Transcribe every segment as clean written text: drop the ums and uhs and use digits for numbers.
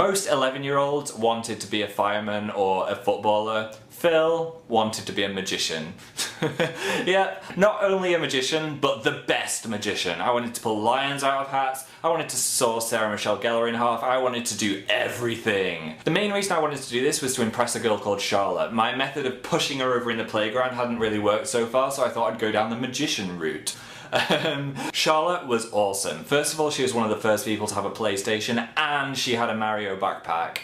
Most 11-year-olds wanted to be a fireman or a footballer. Phil wanted to be a magician. Yeah, not only a magician, but the best magician. I wanted to pull lions out of hats, I wanted to saw Sarah Michelle Gellar in half, I wanted to do everything. The main reason I wanted to do this was to impress a girl called Charlotte. My method of pushing her over in the playground hadn't really worked so far, so I thought I'd go down the magician route. Charlotte was awesome. First of all, she was one of the first people to have a PlayStation, and she had a Mario backpack.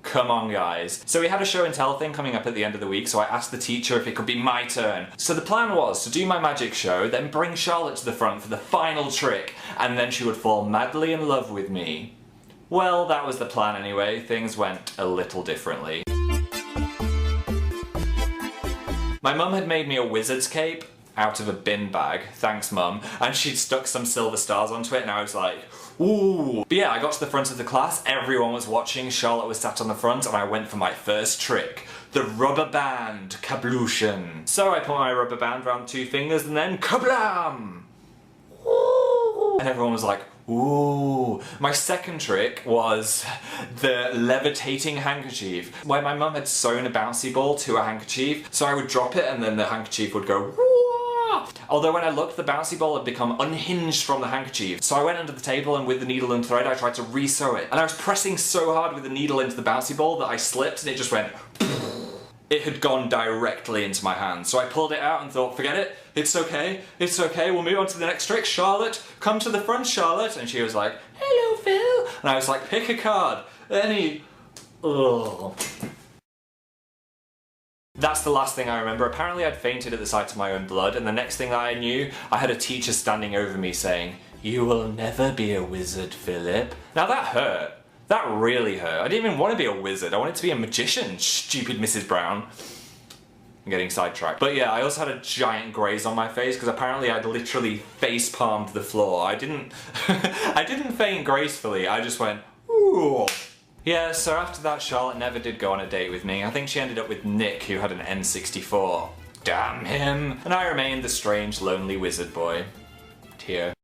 Come on, guys. So we had a show and tell thing coming up at the end of the week, so I asked the teacher if it could be my turn. So the plan was to do my magic show, then bring Charlotte to the front for the final trick, and then she would fall madly in love with me. Well, that was the plan anyway. Things went a little differently. My mum had made me a wizard's cape out of a bin bag, thanks mum, and she'd stuck some silver stars onto it, and I was like, ooh. But yeah, I got to the front of the class, everyone was watching, Charlotte was sat on the front, and I went for my first trick, the rubber band kablooshin. So I put my rubber band around 2 fingers and then kablam! Ooh. And everyone was like, ooh. My second trick was the levitating handkerchief, where my mum had sewn a bouncy ball to a handkerchief, so I would drop it and then the handkerchief would go woo. Although when I looked, the bouncy ball had become unhinged from the handkerchief. So I went under the table and with the needle and thread I tried to re-sew it. And I was pressing so hard with the needle into the bouncy ball that I slipped and it just went It had gone directly into my hand. So I pulled it out and thought, forget it, it's okay, we'll move on to the next trick. Charlotte, come to the front, Charlotte. And she was like, hello, Phil. And I was like, pick a card, any. Ugh. That's the last thing I remember. Apparently I'd fainted at the sight of my own blood, and the next thing I knew, I had a teacher standing over me saying, you will never be a wizard, Philip. Now that hurt. That really hurt. I didn't even want to be a wizard. I wanted to be a magician, stupid Mrs. Brown. I'm getting sidetracked. But yeah, I also had a giant graze on my face because apparently I'd literally face palmed the floor. I didn't faint gracefully, I just went, ooh. Yeah, so after that, Charlotte never did go on a date with me. I think she ended up with Nick, who had an N64. Damn him! And I remained the strange, lonely wizard boy. Tear.